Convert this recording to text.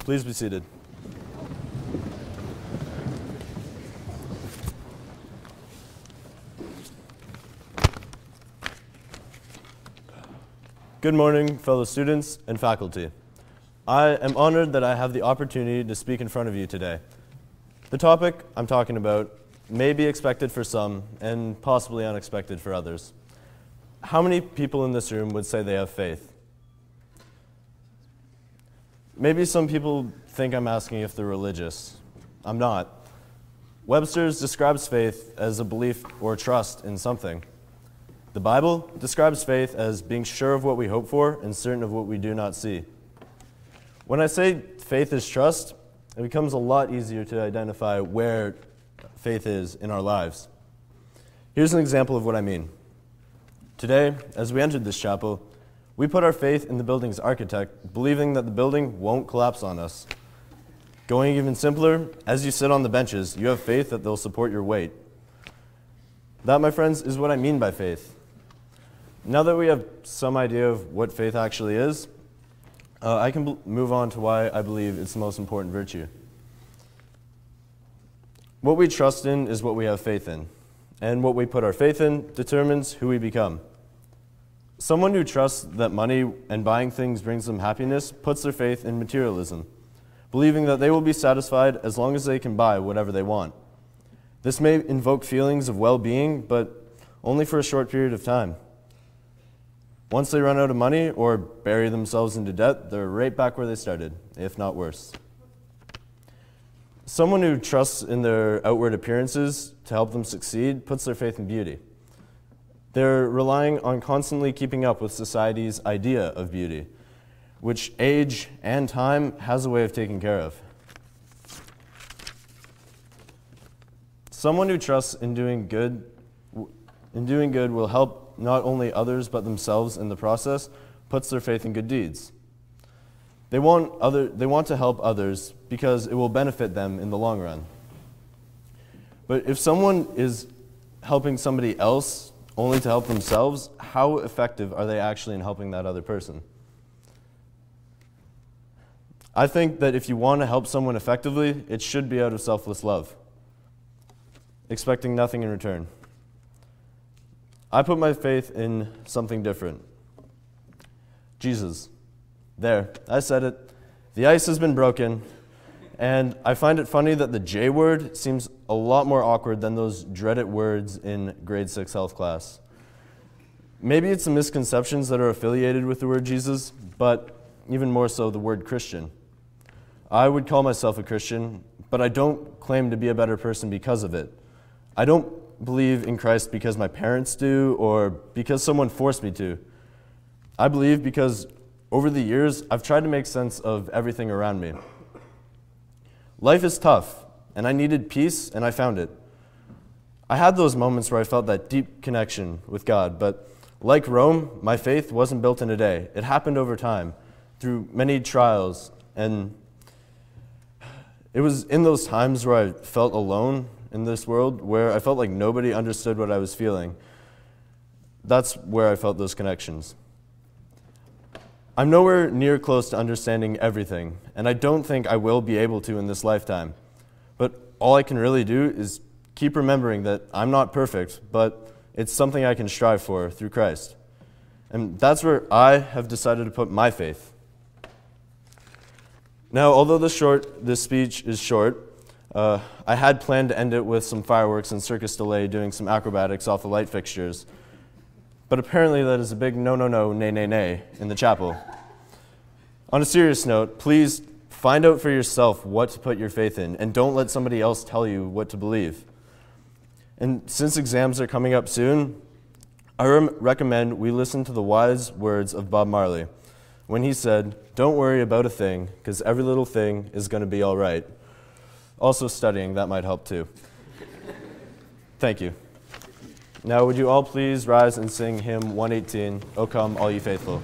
Please be seated. Good morning, fellow students and faculty. I am honored that I have the opportunity to speak in front of you today. The topic I'm talking about may be expected for some and possibly unexpected for others. How many people in this room would say they have faith? Maybe some people think I'm asking if they're religious. I'm not. Webster's describes faith as a belief or trust in something. The Bible describes faith as being sure of what we hope for and certain of what we do not see. When I say faith is trust, it becomes a lot easier to identify where faith is in our lives. Here's an example of what I mean. Today, as we entered this chapel, we put our faith in the building's architect, believing that the building won't collapse on us. Going even simpler, as you sit on the benches, you have faith that they'll support your weight. That, my friends, is what I mean by faith. Now that we have some idea of what faith actually is, I can move on to why I believe it's the most important virtue. What we trust in is what we have faith in, and what we put our faith in determines who we become. Someone who trusts that money and buying things brings them happiness puts their faith in materialism, believing that they will be satisfied as long as they can buy whatever they want. This may invoke feelings of well-being, but only for a short period of time. Once they run out of money or bury themselves into debt, they're right back where they started, if not worse. Someone who trusts in their outward appearances to help them succeed puts their faith in beauty. They're relying on constantly keeping up with society's idea of beauty, which age and time has a way of taking care of. Someone who trusts in doing good will help not only others but themselves in the process, puts their faith in good deeds. They want to help others because it will benefit them in the long run. But if someone is helping somebody else only to help themselves, how effective are they actually in helping that other person? I think that if you want to help someone effectively, it should be out of selfless love, expecting nothing in return. I put my faith in something different. Jesus. There, I said it. The ice has been broken, and I find it funny that the J word seems a lot more awkward than those dreaded words in grade 6 health class. Maybe it's the misconceptions that are affiliated with the word Jesus, but even more so the word Christian. I would call myself a Christian, but I don't claim to be a better person because of it. I don't believe in Christ because my parents do or because someone forced me to. I believe because over the years, I've tried to make sense of everything around me. Life is tough, and I needed peace, and I found it. I had those moments where I felt that deep connection with God, but like Rome, my faith wasn't built in a day. It happened over time, through many trials, and it was in those times where I felt alone in this world, where I felt like nobody understood what I was feeling. That's where I felt those connections. I'm nowhere near close to understanding everything, and I don't think I will be able to in this lifetime. But all I can really do is keep remembering that I'm not perfect, but it's something I can strive for through Christ. And that's where I have decided to put my faith. Now, although this speech is short, I had planned to end it with some fireworks and circus delay doing some acrobatics off the light fixtures. But apparently that is a big no, no, no, nay, nay, nay in the chapel. On a serious note, please find out for yourself what to put your faith in, and don't let somebody else tell you what to believe. And since exams are coming up soon, I recommend we listen to the wise words of Bob Marley when he said, "Don't worry about a thing, because every little thing is going to be all right." Also studying, that might help too. Thank you. Now would you all please rise and sing hymn 118, O Come All Ye Faithful.